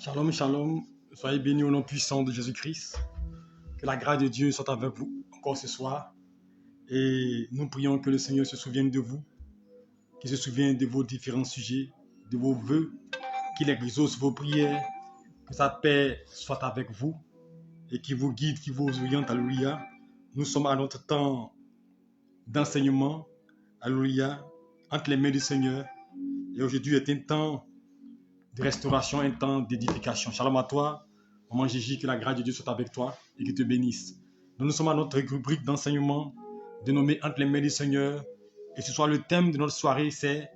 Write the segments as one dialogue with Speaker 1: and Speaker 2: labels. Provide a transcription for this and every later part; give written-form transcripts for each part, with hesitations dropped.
Speaker 1: Shalom, shalom. Soyez bénis au nom puissant de Jésus-Christ. Que la grâce de Dieu soit avec vous encore ce soir. Et nous prions que le Seigneur se souvienne de vous, qu'il se souvienne de vos différents sujets, de vos vœux, qu'il exauce vos prières, que sa paix soit avec vous et qu'il vous guide, qu'il vous oriente. Alléluia. Nous sommes à notre temps d'enseignement. Alléluia. Entre les mains du Seigneur. Et aujourd'hui est un temps de restauration, un temps d'édification. Shalom à toi, maman Gigi, que la grâce de Dieu soit avec toi et qu'il te bénisse. Nous sommes à notre rubrique d'enseignement dénommée Entre les mains du Seigneur. Et ce soir, le thème de notre soirée, c'est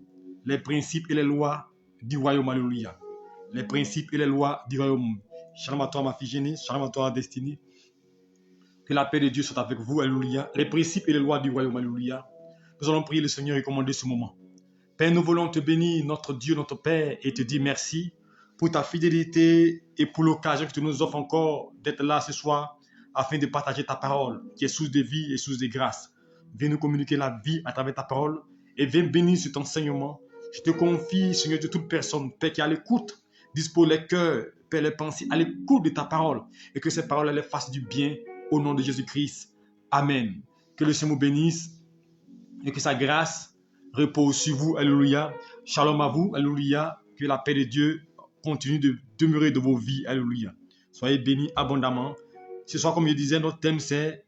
Speaker 1: les principes et les lois du royaume. Alléluia. Les principes et les lois du royaume. Shalom à toi, ma fille Génie. Shalom à toi, Destinée. Que la paix de Dieu soit avec vous. Alléluia. Les principes et les lois du royaume. Alléluia. Nous allons prier le Seigneur et commander ce moment. Père, nous voulons te bénir, notre Dieu, notre Père, et te dire merci pour ta fidélité et pour l'occasion que tu nous offres encore d'être là ce soir afin de partager ta parole qui est source de vie et source de grâce. Viens nous communiquer la vie à travers ta parole et viens bénir cet enseignement. Je te confie, Seigneur, de toute personne, Père, qui est à l'écoute, dispose les cœurs, Père, les pensées, à l'écoute de ta parole et que ces paroles les fassent du bien au nom de Jésus-Christ. Amen. Que le Seigneur vous bénisse et que sa grâce repose sur vous, alléluia. Shalom à vous, alléluia. Que la paix de Dieu continue de demeurer dans vos vies, alléluia. Soyez bénis abondamment. Ce soir, comme je disais, notre thème c'est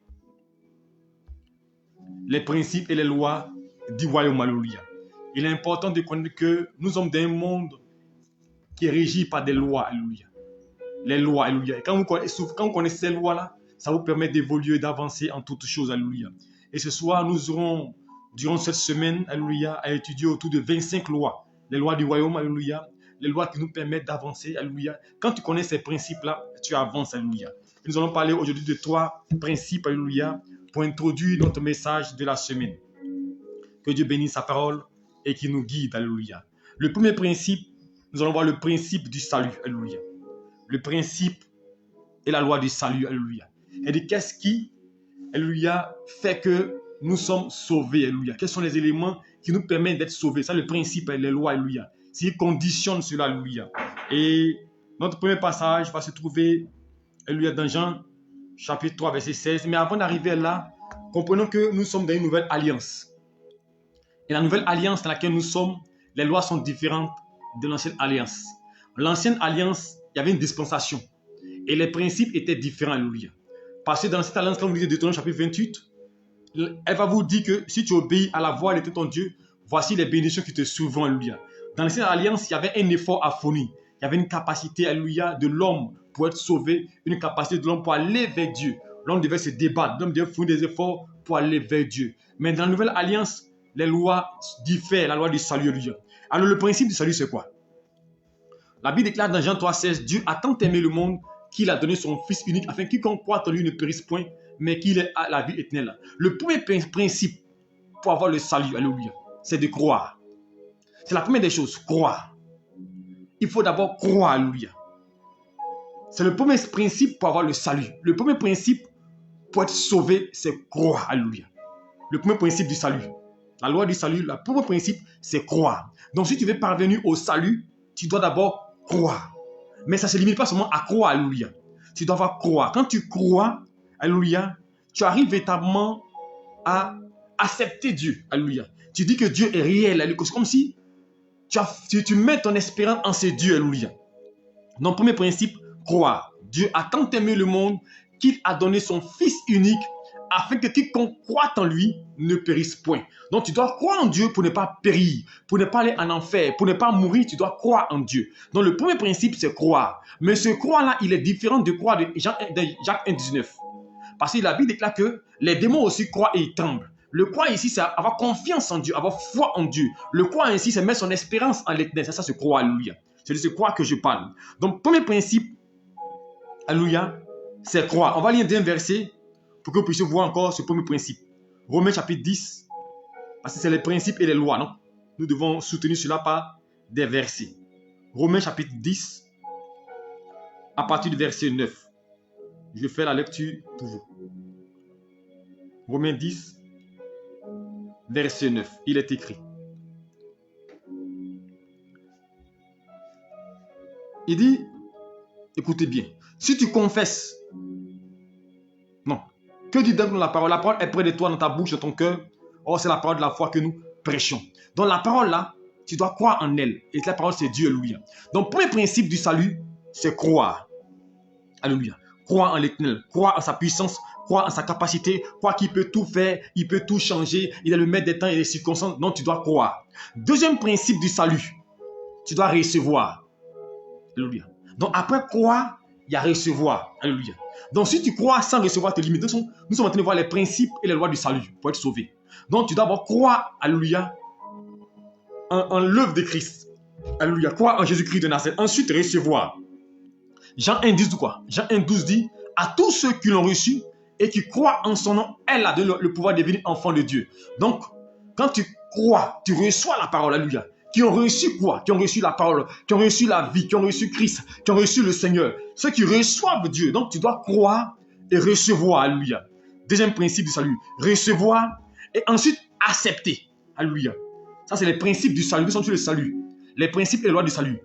Speaker 1: les principes et les lois du royaume, alléluia. Il est important de connaître que nous sommes dans un monde qui est régi par des lois, alléluia. Les lois, alléluia. Et quand vous connaissez ces lois-là, ça vous permet d'évoluer et d'avancer en toutes choses, alléluia. Et ce soir, nous aurons durant cette semaine, alléluia, à étudier autour de 25 lois. Les lois du royaume, alléluia. Les lois qui nous permettent d'avancer, alléluia. Quand tu connais ces principes-là, tu avances, alléluia. Et nous allons parler aujourd'hui de 3 principes, alléluia, pour introduire notre message de la semaine. Que Dieu bénisse sa parole et qu'il nous guide, alléluia. Le premier principe, nous allons voir le principe du salut, alléluia. Le principe et la loi du salut, alléluia. Et de qu'est-ce qui, alléluia, fait que nous sommes sauvés, alléluia. Quels sont les éléments qui nous permettent d'être sauvés? Ça, le principe et les lois, alléluia. S'ils conditionnent cela, alléluia. Et notre premier passage va se trouver, alléluia, dans Jean, chapitre 3, verset 16. Mais avant d'arriver là, comprenons que nous sommes dans une nouvelle alliance. Et la nouvelle alliance dans laquelle nous sommes, les lois sont différentes de l'ancienne alliance. L'ancienne alliance, il y avait une dispensation. Et les principes étaient différents, alléluia. Parce que dans cette alliance, quand vous lisez Deutéronome chapitre 28, elle va vous dire que si tu obéis à la voix de ton Dieu, voici les bénédictions qui te suivront, alléluia. Dans l'ancienne alliance, il y avait un effort à fournir. Il y avait une capacité, alléluia, de l'homme pour être sauvé, une capacité de l'homme pour aller vers Dieu. L'homme devait se débattre, l'homme devait fournir des efforts pour aller vers Dieu. Mais dans la nouvelle alliance, les lois diffèrent, la loi du salut, alléluia. Alors le principe du salut, c'est quoi? La Bible déclare dans Jean 3,16, Dieu a tant aimé le monde qu'il a donné son Fils unique afin que quiconque croit en lui ne périsse point, mais qu'il ait la vie éternelle. Le premier principe pour avoir le salut, alléluia, c'est de croire. C'est la première des choses, croire. Il faut d'abord croire, alléluia. C'est le premier principe pour avoir le salut. Le premier principe pour être sauvé, c'est croire, alléluia. Le premier principe du salut. La loi du salut, le premier principe, c'est croire. Donc si tu veux parvenir au salut, tu dois d'abord croire. Mais ça ne se limite pas seulement à croire, alléluia. Tu dois avoir croire. Quand tu crois, alléluia, tu arrives véritablement à accepter Dieu, alléluia. Tu dis que Dieu est réel, alléluia. C'est comme si tu mets ton espérance en ce Dieu, alléluia. Donc, premier principe, croire. Dieu a tant aimé le monde qu'il a donné son Fils unique afin que quiconque croit en lui ne périsse point. Donc, tu dois croire en Dieu pour ne pas périr, pour ne pas aller en enfer, pour ne pas mourir, tu dois croire en Dieu. Donc, le premier principe, c'est croire. Mais ce croire-là, il est différent de croire de Jacques 1,19. Parce que la Bible déclare que les démons aussi croient et ils tremblent. Le croire ici, c'est avoir confiance en Dieu, avoir foi en Dieu. Le croire ici, c'est mettre son espérance en l'éternel. C'est ça, ce croire, alléluia. C'est de ce croire que je parle. Donc, premier principe, alléluia, c'est croire. On va lire un verset pour que vous puissiez voir encore ce premier principe. Romains chapitre 10, parce que c'est les principes et les lois, non? Nous devons soutenir cela par des versets. Romains chapitre 10, à partir du verset 9. Je fais la lecture pour vous. Romains 10, verset 9. Il est écrit. Il dit, Écoutez bien. Si tu confesses, non. Que dit donc la parole? La parole est près de toi, dans ta bouche, dans ton cœur. Oh, c'est la parole de la foi que nous prêchons. Donc la parole là, tu dois croire en elle. Et la parole, c'est Dieu, alléluia. Donc, premier principe du salut, c'est croire. Alléluia. Croire en l'Éternel, croire en sa puissance, croire en sa capacité, croire qu'il peut tout faire, il peut tout changer, il est le maître des temps et des circonstances. Donc, tu dois croire. Deuxième principe du salut, tu dois recevoir. Alléluia. Donc, après croire, il y a recevoir. Alléluia. Donc, si tu crois sans recevoir tes limites, nous sommes en train de voir les principes et les lois du salut pour être sauvé. Donc, tu dois d'abord croire, alléluia, en l'œuvre de Christ. Alléluia. Croire en Jésus-Christ de Nazareth. Ensuite, recevoir. Jean 1,12 dit quoi? Jean 1,12 dit, à tous ceux qui l'ont reçu et qui croient en son nom, elle a donné le pouvoir de devenir enfant de Dieu. Donc, quand tu crois, tu reçois la parole, alléluia. Qui ont reçu quoi? Qui ont reçu la parole, qui ont reçu la vie, qui ont reçu Christ, qui ont reçu le Seigneur. Ceux qui reçoivent Dieu. Donc, tu dois croire et recevoir, alléluia. Deuxième principe du salut, recevoir et ensuite accepter, alléluia. Ça, c'est les principes du salut. Nous sommes sur le salut. Les principes et les lois du salut.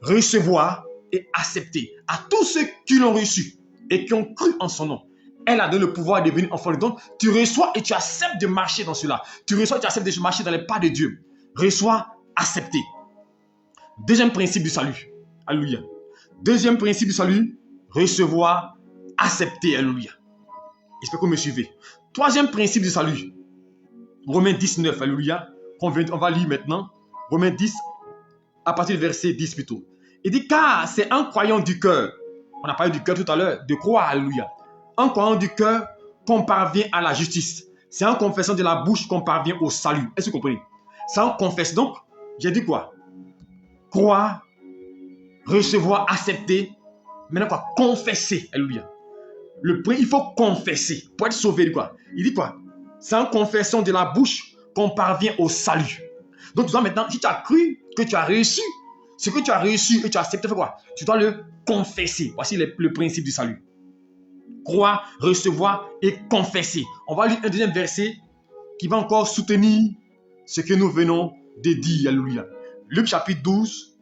Speaker 1: Recevoir et accepter. À tous ceux qui l'ont reçu et qui ont cru en son nom, elle a donné le pouvoir de devenir enfant de Dieu. Donc, tu reçois et tu acceptes de marcher dans cela. Tu reçois et tu acceptes de marcher dans les pas de Dieu. Reçois, accepter. Deuxième principe du salut. Alléluia. Deuxième principe du salut, recevoir, accepter. Alléluia. J'espère que vous me suivez. Troisième principe du salut. Romains 19. Alléluia. On va lire maintenant. Romains 10, à partir du verset 10 plutôt. Il dit, car c'est en croyant du cœur, on a parlé du cœur tout à l'heure, de croire, alléluia. En croyant du cœur qu'on parvient à la justice. C'est en confessant de la bouche qu'on parvient au salut. Est-ce que vous comprenez? C'est en confessant. Donc, j'ai dit quoi? Croire, recevoir, accepter. Maintenant quoi? Confesser, alléluia. Il faut confesser pour être sauvé. Quoi? Il dit quoi? C'est en confessant de la bouche qu'on parvient au salut. Donc, tu dois maintenant, si tu as cru que tu as reçu, ce que tu as reçu et tu as accepté, fais quoi? Tu dois le confesser. Voici le principe du salut. Croire, recevoir et confesser. On va lire un deuxième verset qui va encore soutenir ce que nous venons de dire. Alléluia. Luc chapitre 12.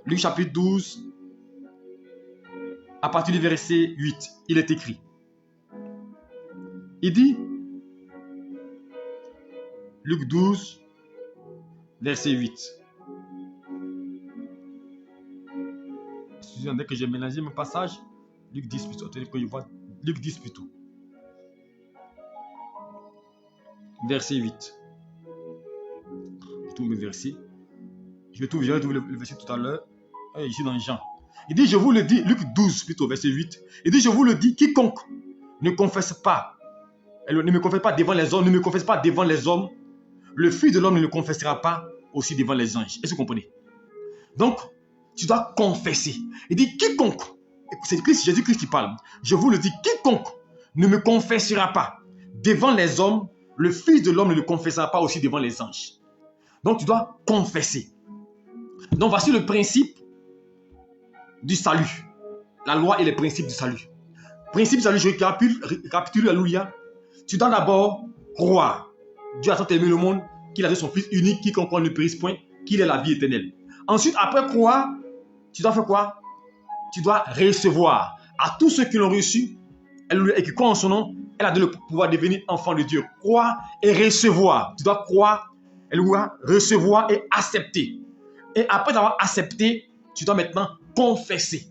Speaker 1: Luc chapitre 12. À partir du verset 8, il est écrit. Il dit, Luc 12, verset 8. Excusez-moi, dès que j'ai mélangé mon passage, Luc 10 plutôt. Que je vois Luc 10 plutôt. Verset 8. Je trouve le verset. J'ai trouvé le verset tout à l'heure. Ici dans Jean. Il dit, je vous le dis, Luc 12 plutôt, verset 8. Il dit, je vous le dis, quiconque ne confesse pas, ne me confesse pas devant les hommes, ne me confesse pas devant les hommes, le Fils de l'homme ne le confessera pas aussi devant les anges. Est-ce que vous comprenez? Donc, tu dois confesser. Il dit, quiconque, c'est Jésus-Christ qui parle, je vous le dis, quiconque ne me confessera pas devant les hommes, le Fils de l'homme ne le confessera pas aussi devant les anges. Donc, tu dois confesser. Donc, voici le principe du salut. La loi et les principes du salut. Principe du salut, je récapitule, alléluia. Tu dois d'abord croire. Dieu a tant aimé le monde qu'il a donné son Fils unique, quiconque ne périsse point, qu'il est la vie éternelle. Ensuite, après croire, tu dois faire quoi? Tu dois recevoir. À tous ceux qui l'ont reçu, et qui croient en son nom, elle a donné le pouvoir de devenir enfant de Dieu. Croire et recevoir. Tu dois croire, alléluia, recevoir et accepter. Et après avoir accepté, tu dois maintenant confesser.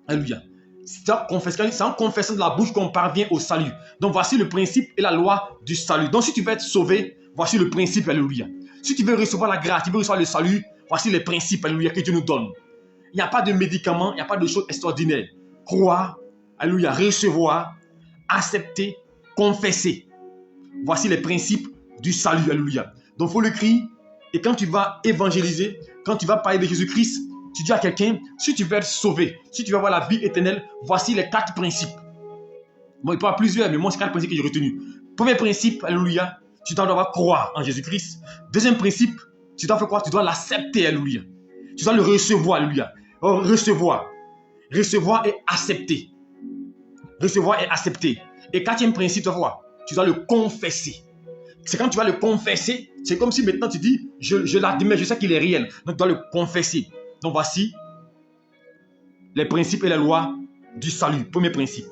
Speaker 1: Alléluia. C'est en confessant de la bouche qu'on parvient au salut. Donc voici le principe et la loi du salut. Donc si tu veux être sauvé, voici le principe, alléluia. Si tu veux recevoir la grâce, tu veux recevoir le salut, voici les principes, alléluia, que Dieu nous donne. Il n'y a pas de médicaments, il n'y a pas de choses extraordinaires. Croire, alléluia, recevoir, accepter, confesser. Voici les principes du salut, alléluia. Donc il faut le crier. Et quand tu vas évangéliser, quand tu vas parler de Jésus-Christ, tu dis à quelqu'un, si tu veux être sauvé, si tu veux avoir la vie éternelle, voici les 4 principes. Bon, il peut y avoir plusieurs, mais moi, c'est 4 principes que j'ai retenus. Premier principe, alléluia, tu dois devoir croire en Jésus-Christ. Deuxième principe, tu dois faire quoi? Tu dois l'accepter, alléluia. Tu dois le recevoir, alléluia. Recevoir. Recevoir et accepter. Recevoir et accepter. Et quatrième principe, tu dois voir, tu dois le confesser. C'est quand tu vas le confesser, c'est comme si maintenant tu dis, je l'admets, je sais qu'il est réel. Donc tu dois le confesser. Donc voici les principes et les lois du salut. Premier principe.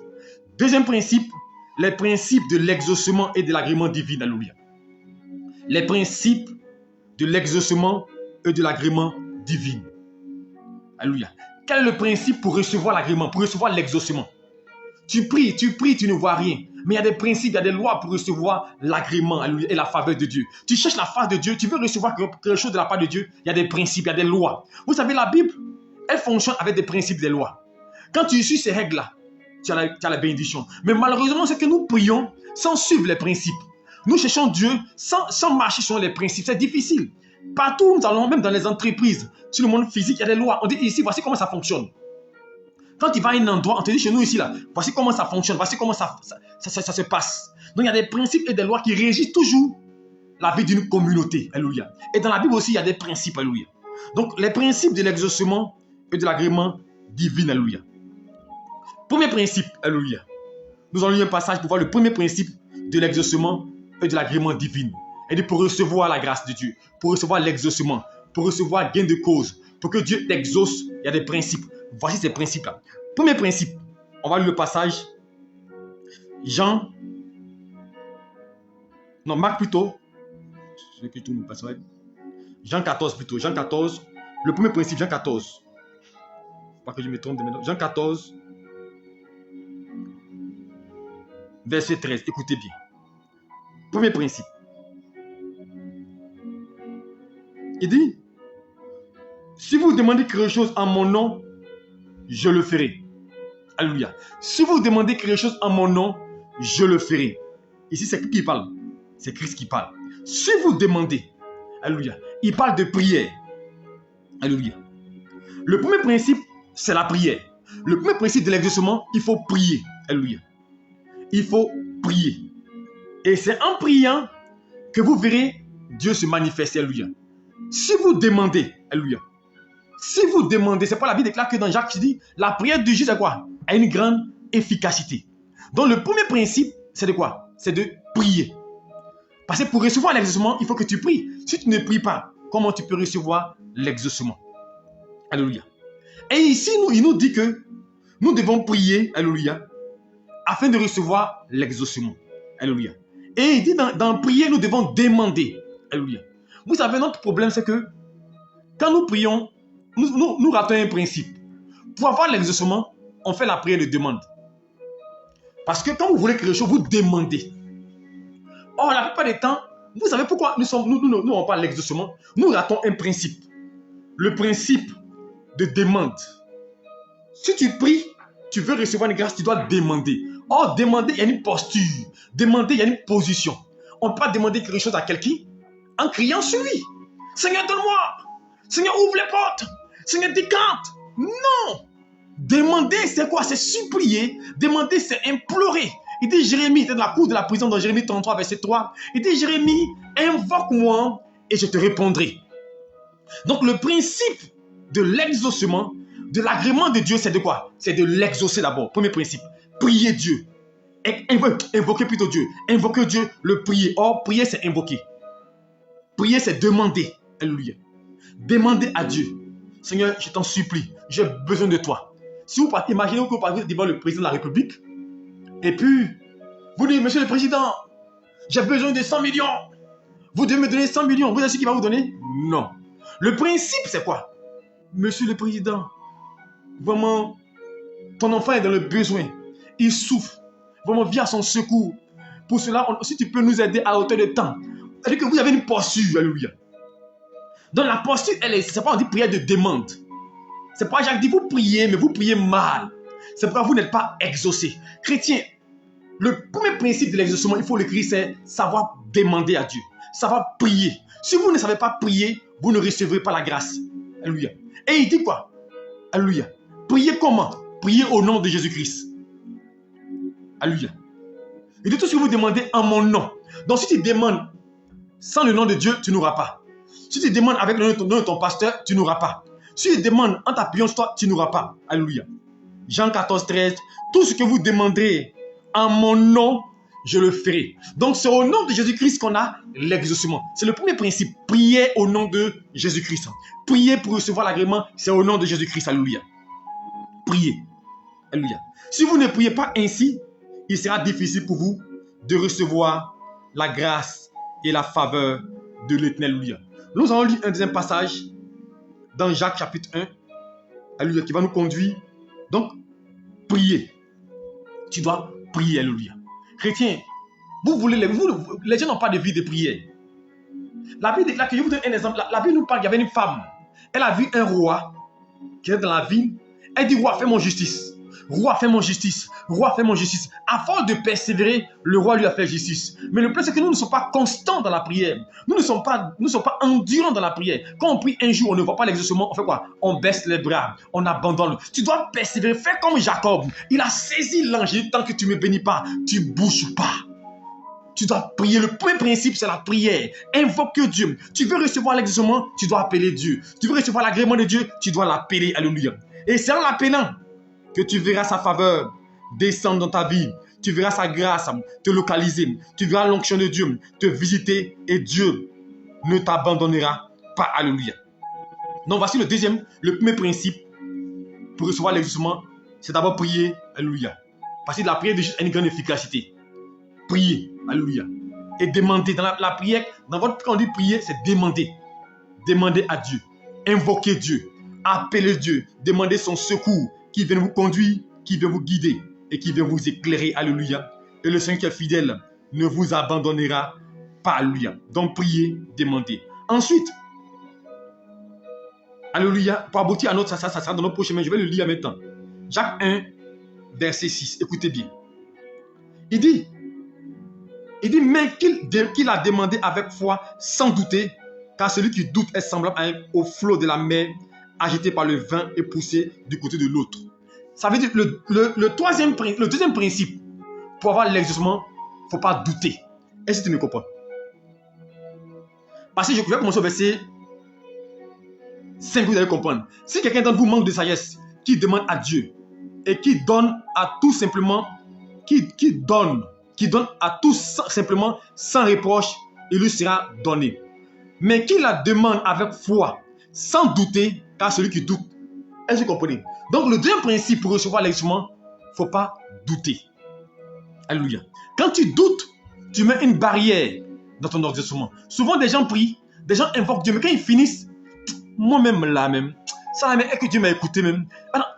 Speaker 1: Deuxième principe, les principes de l'exaucement et de l'agrément divin. Alléluia. Les principes de l'exaucement et de l'agrément divin. Alléluia. Quel est le principe pour recevoir l'agrément, pour recevoir l'exaucement? Tu pries, tu ne vois rien. Mais il y a des principes, il y a des lois pour recevoir l'agrément et la faveur de Dieu. Tu cherches la face de Dieu, tu veux recevoir quelque chose de la part de Dieu, il y a des principes, il y a des lois. Vous savez, la Bible, elle fonctionne avec des principes, des lois. Quand tu suis ces règles-là, tu as la bénédiction. Mais malheureusement, c'est que nous prions sans suivre les principes. Nous cherchons Dieu sans marcher sur les principes. C'est difficile. Partout où nous allons, même dans les entreprises, sur le monde physique, il y a des lois. On dit ici, voici comment ça fonctionne. Quand tu vas à un endroit, on te dit chez nous ici, là, voici comment ça fonctionne, voici comment ça se passe. Donc il y a des principes et des lois qui régissent toujours la vie d'une communauté. Alléluia. Et dans la Bible aussi, il y a des principes. Alléluia. Donc les principes de l'exaucement et de l'agrément divin. Alléluia. Premier principe. Alléluia. Nous allons lire un passage pour voir le premier principe de l'exaucement et de l'agrément divin. Et pour recevoir la grâce de Dieu, pour recevoir l'exaucement, pour recevoir gain de cause, pour que Dieu t'exauce, il y a des principes. Voici ces principes-là. Premier principe, on va lire le passage. Marc plutôt. Jean 14 plutôt. Jean 14. Le premier principe, Jean 14. Pas que je me trompe de maintenant. Jean 14. Verset 13. Écoutez bien. Premier principe. Il dit, si vous demandez quelque chose en mon nom, je le ferai. Alléluia. Si vous demandez quelque chose en mon nom, je le ferai. Ici, c'est qui parle? C'est Christ qui parle. Si vous demandez, alléluia, il parle de prière. Alléluia. Le premier principe, c'est la prière. Le premier principe de l'exaucement, il faut prier. Alléluia. Il faut prier. Et c'est en priant que vous verrez Dieu se manifester. Alléluia. Si vous demandez, alléluia. Si vous demandez, c'est pas la Bible déclare que dans Jacques, il dit, la prière de Jésus, c'est quoi? A une grande efficacité. Donc le premier principe, c'est de quoi? C'est de prier. Parce que pour recevoir l'exaucement, il faut que tu pries. Si tu ne pries pas, comment tu peux recevoir l'exaucement? Alléluia. Et ici, il nous dit que nous devons prier, alléluia, afin de recevoir l'exaucement. Alléluia. Et il dit dans prier, nous devons demander. Alléluia. Vous savez, notre problème, c'est que quand nous prions, nous ratons un principe. Pour avoir l'exaucement, on fait la prière de demande. Parce que quand vous voulez quelque chose, vous demandez. Or, la plupart des temps, vous savez pourquoi nous n'avons pas l'exaucement? Nous ratons un principe. Le principe de demande. Si tu pries, tu veux recevoir une grâce, tu dois demander. Or, demander, il y a une posture. Demander, il y a une position. On ne peut pas demander quelque chose à quelqu'un en criant sur lui. Seigneur, donne-moi. Seigneur, ouvre les portes. Seigneur, décante. Non. Demander, c'est quoi? C'est supplier. Demander, c'est implorer. Il dit, Jérémie, il était dans la cour de la prison dans Jérémie 33, verset 3. Il dit, Jérémie, invoque-moi et je te répondrai. Donc, le principe de l'exaucement, de l'agrément de Dieu, c'est de quoi? C'est de l'exaucer d'abord. Premier principe. Prier Dieu. Invoquer plutôt Dieu. Invoquer Dieu, le prier. Or, prier, c'est invoquer. Prier, c'est demander. Alléluia. Demander à Dieu. Seigneur, je t'en supplie. J'ai besoin de toi. Si vous partez, imaginez que vous partez devant le président de la République. Et puis, vous dites, Monsieur le Président, j'ai besoin de 100 millions. Vous devez me donner 100 millions. Vous savez ce qu'il va vous donner? Non. Le principe, c'est quoi? Monsieur le Président, vraiment, ton enfant est dans le besoin. Il souffre. Vraiment, viens à son secours. Pour cela, si tu peux nous aider à hauteur de temps. C'est-à-dire que vous avez une posture. Alléluia. Donc la posture, c'est pas on dit prière de demande. C'est pas Jacques dit vous priez, mais vous priez mal. C'est pourquoi vous n'êtes pas exaucé. Chrétien, le premier principe de l'exaucement, il faut l'écrire, c'est savoir demander à Dieu. Savoir prier. Si vous ne savez pas prier, vous ne recevrez pas la grâce. Alléluia. Et il dit quoi? Alléluia. Priez comment? Priez au nom de Jésus-Christ. Alléluia. Il dit tout ce que vous demandez en mon nom. Donc si tu demandes sans le nom de Dieu, tu n'auras pas. Si tu demandes avec le nom de ton pasteur, tu n'auras pas. Si tu demandes en t'appuyant sur toi, tu n'auras pas. Alléluia. Jean 14, 13. Tout ce que vous demanderez en mon nom, je le ferai. Donc c'est au nom de Jésus-Christ qu'on a l'exaucement. C'est le premier principe. Prier au nom de Jésus-Christ. Prier pour recevoir l'agrément, c'est au nom de Jésus-Christ. Alléluia. priez. Alléluia. Si vous ne priez pas ainsi, il sera difficile pour vous de recevoir la grâce et la faveur de l'Éternel. Alléluia. Nous allons lire un deuxième passage dans Jacques chapitre 1, alléluia, qui va nous conduire. Donc, prier. Tu dois prier, alléluia. Chrétien, les gens n'ont pas de vie de prière. La Bible déclare que, je vous donne un exemple, la Bible nous parle qu'il y avait une femme. Elle a vu un roi qui est dans la ville. Elle dit, roi, fais-moi justice. Roi, fais-moi justice. Roi, fais-moi justice. À force de persévérer, le roi lui a fait justice. Mais le problème, c'est que nous ne sommes pas constants dans la prière. Nous ne sommes pas endurants dans la prière. Quand on prie un jour, on ne voit pas l'exaucement, on fait quoi? On baisse les bras, on abandonne. Tu dois persévérer. Fais comme Jacob. Il a saisi l'ange. Il dit, tant que tu ne me bénis pas, tu ne bouges pas. Tu dois prier. Le premier principe, c'est la prière. Invoque Dieu. Tu veux recevoir l'exaucement, tu dois appeler Dieu. Tu veux recevoir l'agrément de Dieu, tu dois l'appeler. Alléluia. Et c'est en l'appelant que tu verras sa faveur descendre dans ta vie. Tu verras sa grâce te localiser. Tu verras l'onction de Dieu te visiter et Dieu ne t'abandonnera pas. Alléluia. Donc voici le premier principe pour recevoir l'exaucement, c'est d'abord prier. Alléluia. Parce que la prière a une grande efficacité. Prier. Alléluia. Et demander. Dans la prière, quand on dit prier, c'est demander. Demander à Dieu. Invoquer Dieu. Appeler Dieu. Demander son secours qui vient vous conduire, qui vient vous guider et qui vient vous éclairer. Alléluia. Et le Seigneur qui est fidèle ne vous abandonnera pas. Alléluia. Donc priez, demandez. Ensuite, alléluia, pour aboutir à notre, ça sera dans notre prochain chemin. Je vais le lire maintenant. Jacques 1, verset 6. Écoutez bien. Il dit, mais qu'il a demandé avec foi, sans douter, car celui qui doute est semblable au flot de la mer, agité par le vent et poussé du côté de l'autre. Ça veut dire que le deuxième principe, pour avoir l'exaucement, il ne faut pas douter. Est-ce que tu me comprends? Parce que je vais commencer au verset 5, vous allez comprendre. Si quelqu'un d'entre vous manque de sagesse, qui demande à Dieu et qui donne à tout simplement, qui donne à tous simplement sans reproche, il lui sera donné. Mais qui la demande avec foi, sans douter, car celui qui doute, est-ce que vous comprenez? Donc le deuxième principe pour recevoir l'exaucement, il ne faut pas douter. Alléluia. Quand tu doutes, tu mets une barrière dans ton exaucement. Souvent des gens prient, des gens invoquent Dieu, mais quand ils finissent, moi-même là même, ça là même, est-ce que Dieu m'a écouté même? Alors,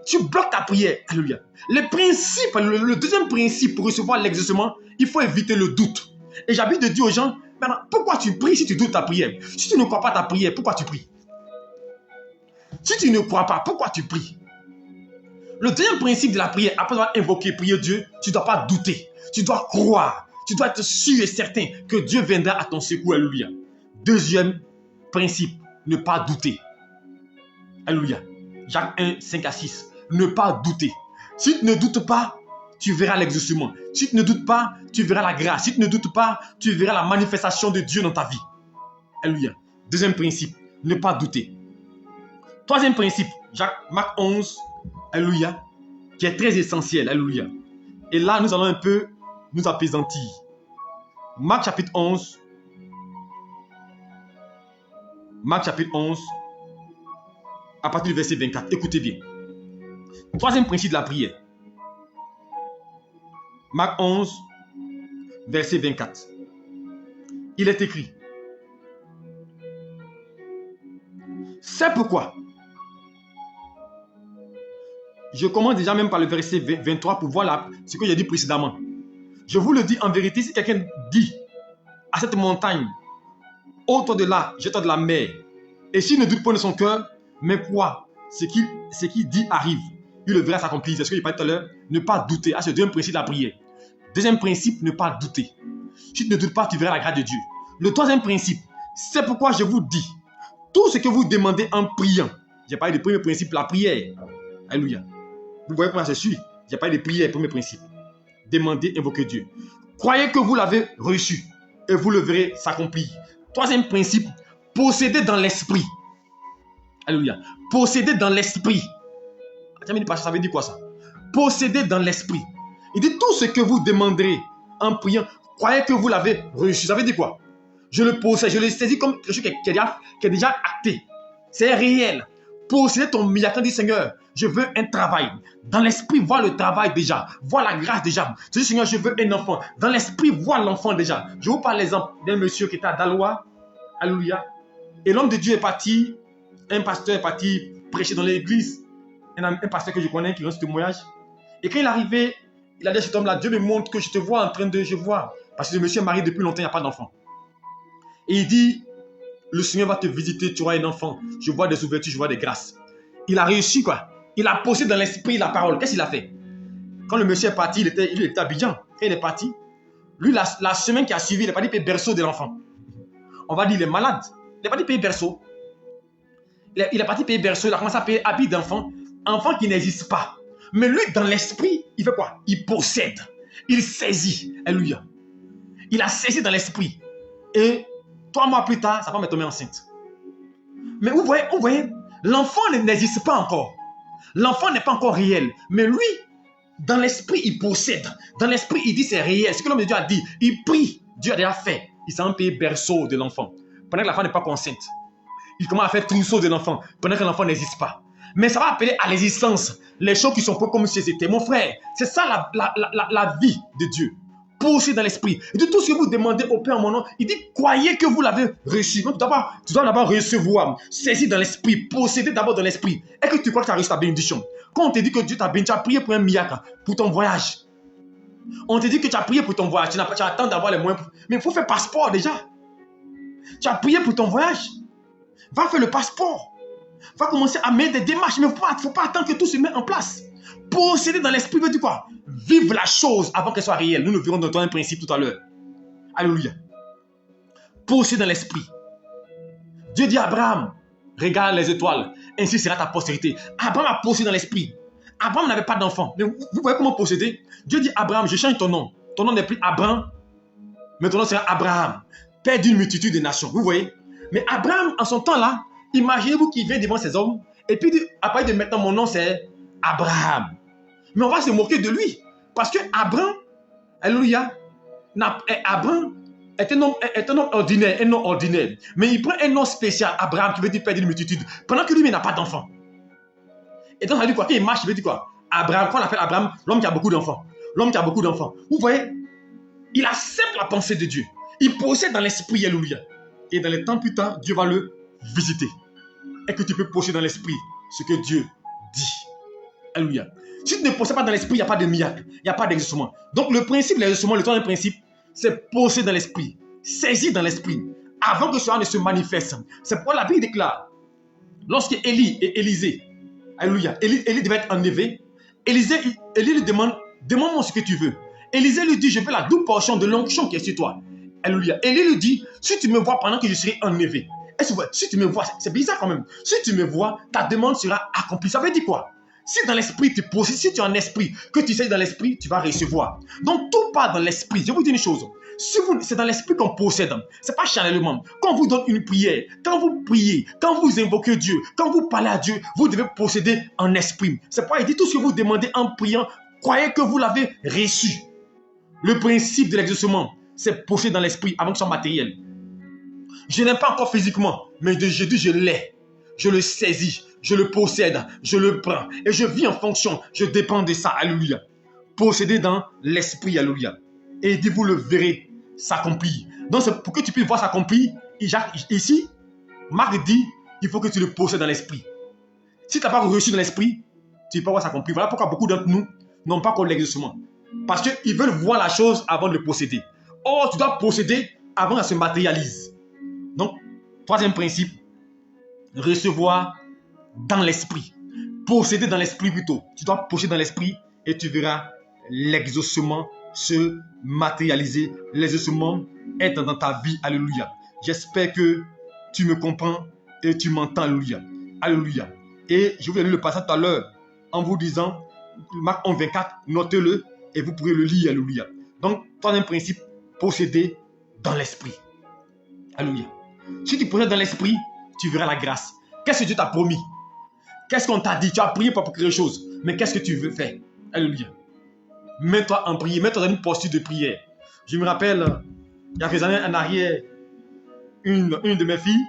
Speaker 1: tu bloques ta prière. Alléluia. Le deuxième principe pour recevoir l'exaucement, il faut éviter le doute. Et j'ai envie de dire aux gens, maintenant, pourquoi tu pries si tu doutes ta prière? Si tu ne crois pas ta prière, pourquoi tu pries? Si tu ne crois pas, pourquoi tu pries? Le deuxième principe de la prière, après avoir invoqué, prier Dieu, tu ne dois pas douter. Tu dois croire. Tu dois être sûr et certain que Dieu viendra à ton secours. Alléluia. Deuxième principe, ne pas douter. Alléluia. Jacques 1, 5 à 6. Ne pas douter. Si tu ne doutes pas, tu verras l'exaucement. Si tu ne doutes pas, tu verras la grâce. Si tu ne doutes pas, tu verras la manifestation de Dieu dans ta vie. Alléluia. Deuxième principe, ne pas douter. Troisième principe, Marc 11, alléluia, qui est très essentiel, alléluia. Et là, nous allons un peu nous apaisantir. Marc chapitre 11, à partir du verset 24. Écoutez bien. Troisième principe de la prière. Marc 11, verset 24. Il est écrit. C'est pourquoi. Je commence déjà même par le verset 23 pour voir ce que j'ai dit précédemment. Je vous le dis en vérité, si quelqu'un dit à cette montagne, ôte-toi de là, jette-toi de la mer, et s'il ne doute pas de son cœur, mais croit, ce qu'il dit arrive, il le verra s'accomplir. C'est ce que j'ai parlé tout à l'heure, ne pas douter. C'est le deuxième principe de la prière. Deuxième principe, ne pas douter. Si tu ne doutes pas, tu verras la grâce de Dieu. Le troisième principe, c'est pourquoi je vous dis, tout ce que vous demandez en priant, j'ai parlé du premier principe, la prière. Alléluia. Vous voyez comment je suis. J'ai parlé de prière, premier principe. Demandez, invoquez Dieu. Croyez que vous l'avez reçu et vous le verrez s'accomplir. Troisième principe, posséder dans l'esprit. Alléluia. Posséder dans l'esprit. Ça veut dire quoi ça? Posséder dans l'esprit. Il dit tout ce que vous demanderez en priant, croyez que vous l'avez reçu. Ça veut dire quoi? Je le possède, je le saisis comme quelque chose qui est déjà acté. C'est réel. posséder ton miracle. Dis Seigneur, je veux un travail. Dans l'esprit, vois le travail déjà. Vois la grâce déjà. Tu dis Seigneur, je veux un enfant. Dans l'esprit, vois l'enfant déjà. Je vous parle l'exemple d'un monsieur qui était à Daloa. Alléluia. Et l'homme de Dieu est parti. Un pasteur est parti prêcher dans l'église. Un pasteur que je connais qui rend ce témoignage. Et quand il est arrivé, il a dit à cet homme-là, Dieu me montre que je te vois en train de... Je vois. Parce que le monsieur est marié depuis longtemps, il n'y a pas d'enfant. Et il dit, le Seigneur va te visiter, tu auras un enfant. Je vois des ouvertures, je vois des grâces. Il a réussi quoi. Il a posé dans l'esprit la parole. Qu'est-ce qu'il a fait? Quand le monsieur est parti, il était à Abidjan. Quand il est parti, lui, la semaine qui a suivi, il n'est pas dit payer berceau de l'enfant. On va dire, il est malade. Il n'est pas dit payer berceau. Il est parti payer berceau, il a commencé à payer habit d'enfant. Enfant qui n'existe pas. Mais lui, dans l'esprit, il fait quoi? Il possède. Il saisit. Alléluia. Il a saisi dans l'esprit. Et 3 mois plus tard, sa femme est tombée enceinte. Mais vous voyez, l'enfant n'existe pas encore. L'enfant n'est pas encore réel. Mais lui, dans l'esprit, il possède. Dans l'esprit, il dit c'est réel. Ce que l'homme de Dieu a dit, il prie. Dieu a déjà fait. Il s'est payé berceau de l'enfant. Pendant que la femme n'est pas enceinte. Il commence à faire trousseau de l'enfant. Pendant que l'enfant n'existe pas. Mais ça va appeler à l'existence les choses qui sont pas comme si c'était. Mon frère, c'est ça la vie de Dieu. Posséder dans l'esprit. Et de tout ce que vous demandez au Père en mon nom, il dit, croyez que vous l'avez reçu. Donc, tu dois d'abord recevoir, saisir dans l'esprit, posséder d'abord dans l'esprit. Et que tu crois que tu as reçu ta bénédiction. Quand on te dit que Dieu t'a béni, tu as prié pour un miracle, pour ton voyage. On te dit que tu as prié pour ton voyage, tu attends d'avoir les moyens. Mais il faut faire passeport déjà. Tu as prié pour ton voyage. Va faire le passeport. Va commencer à mettre des démarches. Mais il ne faut pas attendre que tout se mette en place. Posséder dans l'esprit veut dire quoi? Vivre la chose avant qu'elle soit réelle. Nous verrons dans un principe tout à l'heure. Alléluia. Posséder dans l'esprit. Dieu dit à Abraham, regarde les étoiles, ainsi sera ta postérité. Abraham a possédé dans l'esprit. Abraham n'avait pas d'enfant. Mais vous voyez comment posséder? Dieu dit Abraham, je change ton nom. Ton nom n'est plus Abraham, mais ton nom sera Abraham, père d'une multitude de nations. Vous voyez? Mais Abraham, en son temps-là, imaginez-vous qu'il vient devant ces hommes, et puis après de maintenant, mon nom c'est Abraham. Mais on va se moquer de lui. Parce que Abraham, alléluia, Abraham est un homme ordinaire, un nom ordinaire. Mais il prend un nom spécial, Abraham, qui veut dire père d'une multitude, pendant que lui, il n'a pas d'enfant. Et donc, ça veut dire quoi? Quand il marche, il veut dire quoi? Abraham, quand on appelle Abraham, l'homme qui a beaucoup d'enfants. L'homme qui a beaucoup d'enfants. Vous voyez, il accepte la pensée de Dieu. Il possède dans l'esprit, alléluia. Et dans les temps plus tard, Dieu va le visiter. Et que tu peux posséder dans l'esprit ce que Dieu dit. Alléluia. Si tu ne possèdes pas dans l'esprit, il n'y a pas de miracle, il n'y a pas d'exaucement. Donc le principe de l'exaucement, le troisième principe, c'est posséder dans l'esprit, saisir dans l'esprit, avant que cela ne se manifeste. C'est pourquoi la Bible déclare, lorsque Élie et Élisée, alléluia, Élie devait être enlevé, Élie lui demande, demande-moi ce que tu veux. Élisée lui dit, je veux la double portion de l'onction qui est sur toi. Alléluia. Élie lui dit, si tu me vois pendant que je serai enlevé, si tu me vois, c'est bizarre quand même, si tu me vois, ta demande sera accomplie. Ça veut dire quoi? Si dans l'esprit tu possèdes, si tu es en esprit, que tu sais dans l'esprit, tu vas recevoir. Donc tout part dans l'esprit. Je vous dis une chose. Si c'est dans l'esprit qu'on possède, ce n'est pas charnellement. Quand on vous donne une prière, quand vous priez, quand vous invoquez Dieu, quand vous parlez à Dieu, vous devez posséder en esprit. C'est pourquoi il dit tout ce que vous demandez en priant, croyez que vous l'avez reçu. Le principe de l'exaucement, c'est posséder dans l'esprit avant que ce soit matériel. Je n'aime pas encore physiquement, mais je dis je l'ai. Je le saisis, je le possède, je le prends. Et je vis en fonction, je dépends de ça, alléluia. Posséder dans l'esprit, alléluia. Et il dit, vous le verrez s'accomplir. Donc, pour que tu puisses voir s'accomplir, ici, Marc dit, il faut que tu le possèdes dans l'esprit. Si tu n'as pas reçu dans l'esprit, tu ne peux pas voir s'accomplir. Voilà pourquoi beaucoup d'entre nous n'ont pas encore l'exaucement. Parce qu'ils veulent voir la chose avant de le posséder. Or, tu dois posséder avant qu'elle se matérialise. Donc, troisième principe, recevoir dans l'esprit. Posséder dans l'esprit plutôt. Tu dois posséder dans l'esprit et tu verras l'exaucement se matérialiser. L'exaucement être dans ta vie. Alléluia. J'espère que tu me comprends et tu m'entends. Alléluia. Alléluia. Et je vous ai lu le passage tout à l'heure en vous disant, Marc 11, 24, notez-le et vous pourrez le lire. Alléluia. Donc, troisième principe, posséder dans l'esprit. Alléluia. Si tu possèdes dans l'esprit, tu verras la grâce. Qu'est-ce que Dieu t'a promis? Qu'est-ce qu'on t'a dit? Tu as prié pour quelque chose. Mais qu'est-ce que tu veux faire? Alléluia. Mets-toi en prière. Mets-toi dans une posture de prière. Je me rappelle, il y a quelques années en arrière, une de mes filles,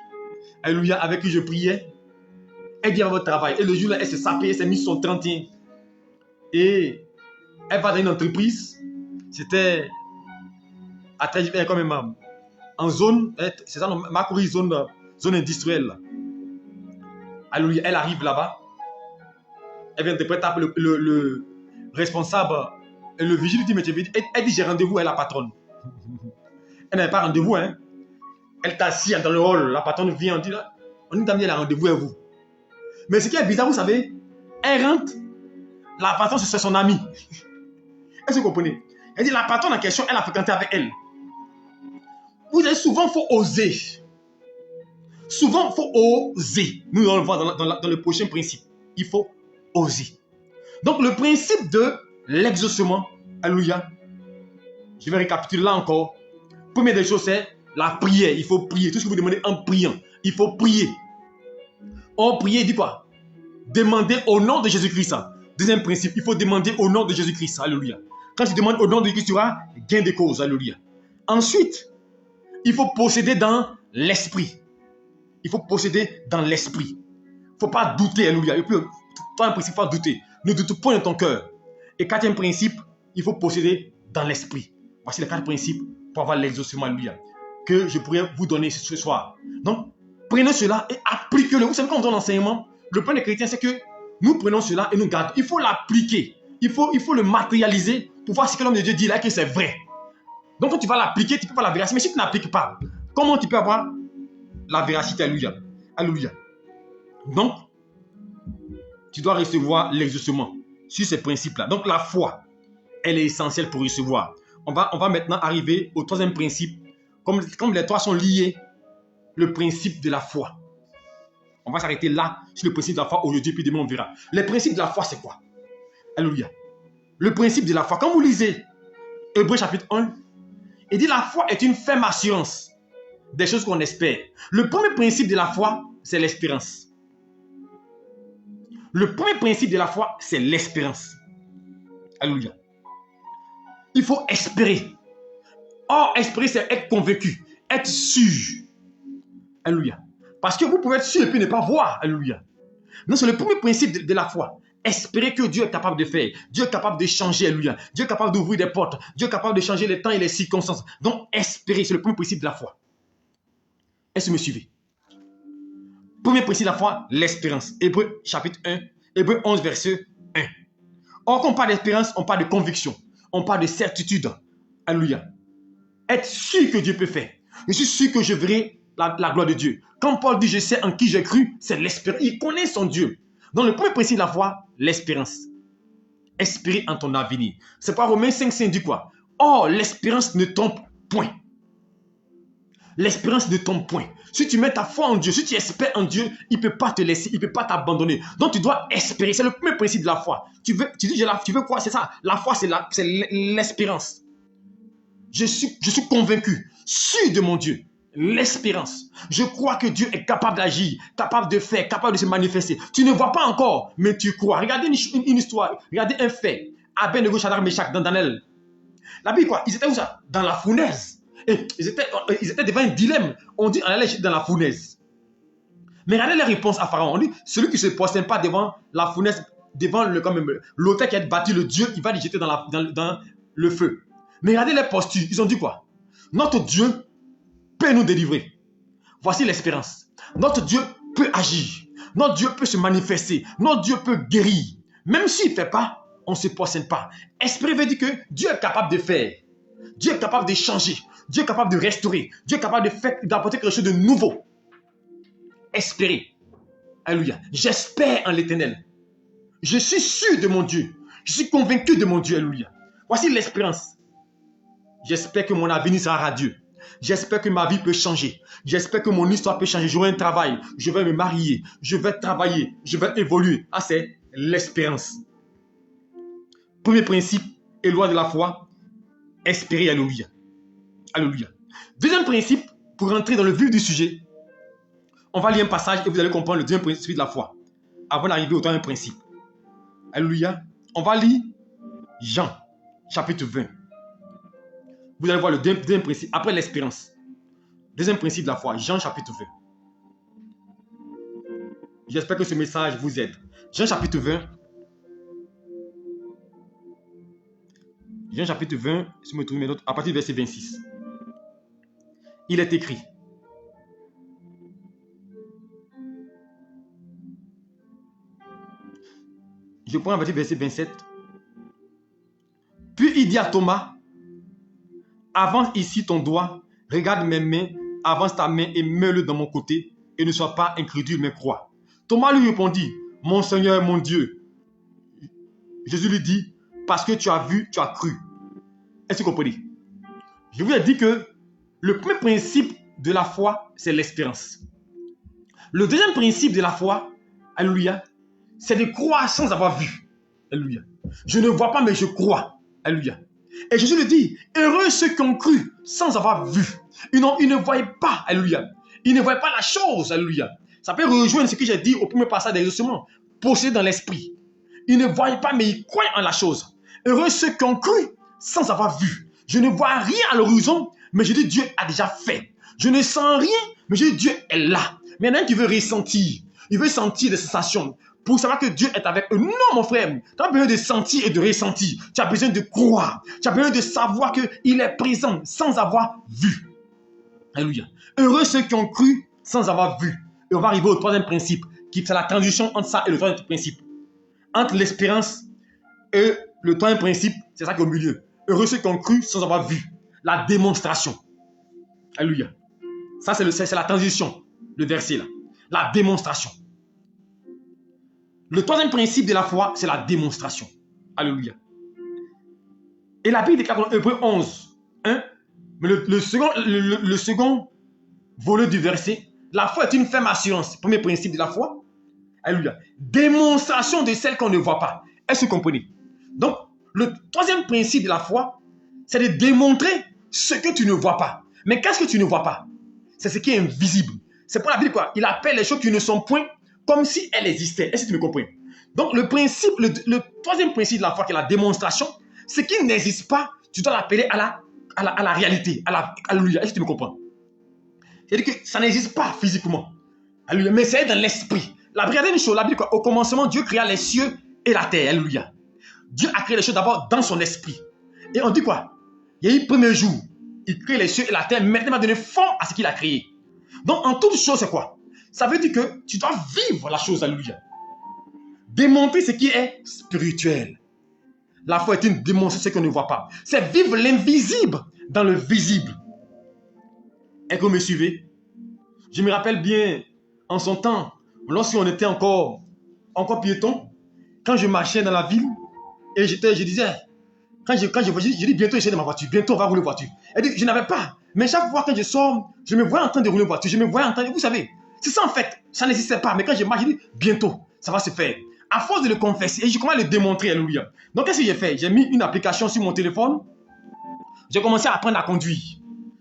Speaker 1: alléluia, avec qui je priais. Elle vient à votre travail. Et le jour-là, elle s'est sapée, elle s'est mise son 31. Et elle va dans une entreprise. C'était à Tréjivert quand même. En zone, c'est ça, Macoury, zone industrielle. Alors, elle arrive là-bas. Elle vient de prêter le responsable. Et le vigile dit, mais elle dit, j'ai rendez-vous avec la patronne. Elle n'avait pas rendez-vous, hein. Elle t'assied dans le hall. La patronne vient, on dit, elle a rendez-vous avec vous. Mais ce qui est bizarre, vous savez, elle rentre, la patronne, c'est son amie. Est-ce que vous comprenez? Elle dit, la patronne en question, elle a fréquenté avec elle. Vous savez, souvent, il faut oser. Souvent, il faut oser. Nous allons le voir dans le prochain principe. Il faut oser. Donc, le principe de l'exaucement, alléluia, je vais récapituler là encore. Première des choses, c'est la prière. Il faut prier. Tout ce que vous demandez en priant, il faut prier. On prie, dit quoi? Demander au nom de Jésus-Christ. Deuxième principe, il faut demander au nom de Jésus-Christ. Alléluia. Quand tu demandes au nom de Jésus-Christ, tu auras gain de cause. Alléluia. Ensuite, il faut posséder dans l'esprit. Il faut posséder dans l'esprit. Il ne faut pas douter. Alléluia. Et puis, toi, un principe, il faut pas douter. Ne doute point dans ton cœur. Et quatrième principe, il faut posséder dans l'esprit. Voici les 4 principes pour avoir l'exaucement. Alléluia. Que je pourrais vous donner ce soir. Donc, prenez cela et appliquez-le. Vous savez, quand on donne l'enseignement, le point des chrétiens, c'est que nous prenons cela et nous gardons. Il faut l'appliquer. Il faut le matérialiser pour voir ce que l'homme de Dieu dit là, que c'est vrai. Donc, quand tu vas l'appliquer, tu peux avoir la véracité. Mais si tu n'appliques pas, comment tu peux avoir la véracité? Alléluia. Alléluia. Donc, tu dois recevoir l'exaucement sur ces principes-là. Donc, la foi, elle est essentielle pour recevoir. On va maintenant arriver au troisième principe. Comme les trois sont liés, le principe de la foi. On va s'arrêter là sur le principe de la foi aujourd'hui, puis demain on verra. Les principes de la foi, c'est quoi? Alléluia. Le principe de la foi, quand vous lisez Hébreux chapitre 1, il dit la foi est une ferme assurance des choses qu'on espère. Le premier principe de la foi, c'est l'espérance. Le premier principe de la foi, c'est l'espérance. Alléluia. Il faut espérer. Or, espérer, c'est être convaincu, être sûr. Alléluia. Parce que vous pouvez être sûr et puis ne pas voir. Alléluia. Non, c'est le premier principe de la foi. Espérer que Dieu est capable de faire. Dieu est capable de changer. Alléluia. Dieu est capable d'ouvrir des portes. Dieu est capable de changer les temps et les circonstances. Donc, espérer, c'est le premier principe de la foi. Est-ce que vous me suivez? Premier principe de la foi, l'espérance. Hébreux chapitre 1, Hébreux 11, verset 1. Or, quand on parle d'espérance, on parle de conviction. On parle de certitude. Alléluia. Être sûr que Dieu peut faire. Je suis sûr que je verrai la gloire de Dieu. Quand Paul dit je sais en qui j'ai cru, c'est l'espérance. Il connaît son Dieu. Donc le premier principe de la foi, l'espérance. Espérer en ton avenir. C'est pas Romains 5 dit quoi? Or, l'espérance ne trompe point. L'espérance ne trompe point. Si tu mets ta foi en Dieu, si tu espères en Dieu, il ne peut pas te laisser, il ne peut pas t'abandonner. Donc tu dois espérer. C'est le premier principe de la foi. Tu veux quoi? C'est ça. La foi, c'est l'espérance. Je suis convaincu, sûr de mon Dieu. L'espérance. Je crois que Dieu est capable d'agir, capable de faire, capable de se manifester. Tu ne vois pas encore, mais tu crois. Regardez une histoire, regardez un fait. Abednego, Shadrach, Meshach, dans Daniel. La Bible, quoi? Ils étaient où ça? Dans la fournaise. Et ils étaient devant un dilemme. On dit, on allait dans la fournaise. Mais regardez les réponses à Pharaon. On dit, celui qui ne se posterne pas devant la fournaise, devant l'autel qui a bâti le Dieu, il va les jeter dans le feu. Mais regardez les postures. Ils ont dit quoi? Notre Dieu peut nous délivrer. Voici l'espérance. Notre Dieu peut agir. Notre Dieu peut se manifester. Notre Dieu peut guérir. Même s'il ne fait pas, on ne se posterne pas. Espérer veut dire que Dieu est capable de faire. Dieu est capable de changer. Dieu est capable de restaurer. Dieu est capable d'apporter quelque chose de nouveau. Espérer. Alléluia. J'espère en l'Éternel. Je suis sûr de mon Dieu. Je suis convaincu de mon Dieu. Alléluia. Voici l'espérance. J'espère que mon avenir sera radieux. J'espère que ma vie peut changer. J'espère que mon histoire peut changer. J'aurai un travail. Je vais me marier. Je vais travailler. Je vais évoluer. Ah, c'est l'espérance. Premier principe et loi de la foi. Espérer. Alléluia. Alléluia. Deuxième principe, pour rentrer dans le vif du sujet, on va lire un passage et vous allez comprendre le deuxième principe de la foi. Avant d'arriver au troisième principe. Alléluia. On va lire Jean, chapitre 20. Vous allez voir le deuxième principe, après l'espérance. Deuxième principe de la foi, Jean chapitre 20. J'espère que ce message vous aide. Jean chapitre 20. Jean chapitre 20, si je me trouve mes notes, à partir du verset 26. Il est écrit. Je prends à partir du verset 27. Puis il dit à Thomas, avance ici ton doigt, regarde mes mains, avance ta main et mets-le dans mon côté, et ne sois pas incrédule, mais crois. Thomas lui répondit, mon Seigneur, mon Dieu. Jésus lui dit, parce que tu as vu, tu as cru. Est-ce que vous comprenez? Je vous ai dit que le premier principe de la foi, c'est l'espérance. Le deuxième principe de la foi, alléluia, c'est de croire sans avoir vu. Alléluia. Je ne vois pas, mais je crois. Alléluia. Et Jésus le dit, heureux ceux qui ont cru sans avoir vu. Ils ne voyaient pas. Alléluia. Ils ne voyaient pas la chose. Alléluia. Ça peut rejoindre ce que j'ai dit au premier passage des justement. Possédés dans l'esprit. Ils ne voyaient pas, mais ils croient en la chose. Heureux ceux qui ont cru sans avoir vu. Je ne vois rien à l'horizon, mais je dis Dieu a déjà fait. Je ne sens rien, mais je dis Dieu est là. Mais il y en a un qui veut ressentir. Il veut sentir des sensations. Pour savoir que Dieu est avec eux. Non, mon frère. Tu n'as pas besoin de sentir et de ressentir. Tu as besoin de croire. Tu as besoin de savoir qu'il est présent sans avoir vu. Alléluia. Heureux ceux qui ont cru sans avoir vu. Et on va arriver au troisième principe, qui est la transition entre ça et le troisième principe. Entre l'espérance et le troisième principe, c'est ça qui est au milieu. Heureux ceux qui ont cru sans avoir vu. La démonstration. Alléluia. Ça, c'est la transition, le verset là. La démonstration. Le troisième principe de la foi, c'est la démonstration. Alléluia. Et la Bible déclare dans Hébreux 11, 1, mais le second volet du verset, la foi est une ferme assurance. Premier principe de la foi. Alléluia. Démonstration de celle qu'on ne voit pas. Est-ce que vous comprenez? Donc, le troisième principe de la foi, c'est de démontrer ce que tu ne vois pas. Mais qu'est-ce que tu ne vois pas? C'est ce qui est invisible. C'est pour la Bible quoi? Il appelle les choses qui ne sont point comme si elles existaient. Est-ce que tu me comprends? Donc, le troisième principe de la foi, qui est la démonstration, ce qui n'existe pas, tu dois l'appeler à la réalité. Alléluia. Est-ce que tu me comprends? C'est-à-dire que ça n'existe pas physiquement. Alléluia. Mais c'est dans l'esprit. Regardez une chose, la Bible, au commencement, Dieu créa les cieux et la terre. Alléluia. Dieu a créé les choses d'abord dans son esprit. Et on dit quoi? Il y a eu le premier jour. Il crée les cieux et la terre. Maintenant, il va donner forme à ce qu'il a créé. Donc, en toute chose, c'est quoi? Ça veut dire que tu dois vivre la chose. Alléluia. Démontrer ce qui est spirituel. La foi est une démonstration qu'on ne voit pas. C'est vivre l'invisible dans le visible. Est-ce que vous me suivez? Je me rappelle bien, en son temps, lorsqu'on était encore piéton, quand je marchais dans la ville, et je disais, quand je dis bientôt, je suis dans ma voiture, bientôt on va rouler voiture. Elle dit, je n'avais pas. Mais chaque fois que je sors, je me vois en train de rouler voiture, je me vois en train de... Vous savez, c'est ça en fait, ça n'existait pas. Mais quand je marche, je dis, bientôt, ça va se faire. À force de le confesser, et je commence à le démontrer, alléluia. Donc qu'est-ce que j'ai fait? J'ai mis une application sur mon téléphone. J'ai commencé à apprendre à conduire.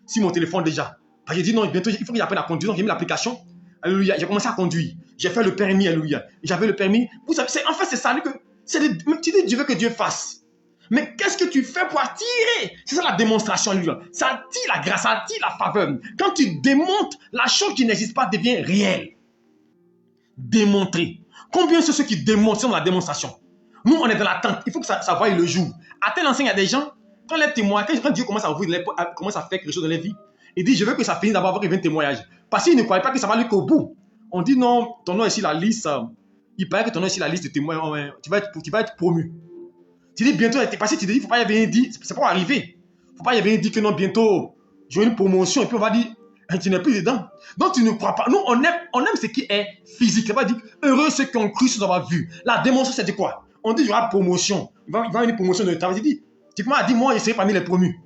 Speaker 1: Sur mon téléphone déjà. J'ai dit non, bientôt, il faut que j'apprenne à conduire. Donc j'ai mis l'application. Alléluia. J'ai commencé à conduire. J'ai fait le permis, alléluia. J'avais le permis. Vous savez, en fait, c'est ça que... Tu dis, Dieu veut que Dieu fasse. Mais qu'est-ce que tu fais pour attirer? C'est ça la démonstration, alléluia. Ça attire la grâce, ça attire la faveur. Quand tu démontres, la chose qui n'existe pas devient réelle. Démontrer. Combien sont ceux qui démontrent dans la démonstration? Nous, on est dans l'attente. Il faut que ça voie le jour. À tel enseigne, il y a des gens, quand les témoins, quand Dieu commence à ouvrir, commence à faire quelque chose dans les vies, il dit, je veux que ça finisse d'abord avec 20 témoignages. Parce qu'il ne croyait pas que ça va aller qu'au bout. On dit, non, ton nom est sur la liste. Il paraît que ton nom est sur la liste de témoins. Tu vas être promu. Tu dis, bientôt, parce que tu dis, il ne faut pas y avoir dit, c'est pas arrivé. Il ne faut pas y avoir dit que non, bientôt, j'ai une promotion. Et puis on va dire, tu n'es plus dedans. Donc tu ne crois pas. Nous, on aime ce qui est physique. Ça va dire, heureux ceux qui ont cru sans avoir vu. La démonstration, c'est de quoi? On dit, il y aura promotion. Il va y avoir une promotion de travail. Tu m'as dit, moi, je serai parmi les promus.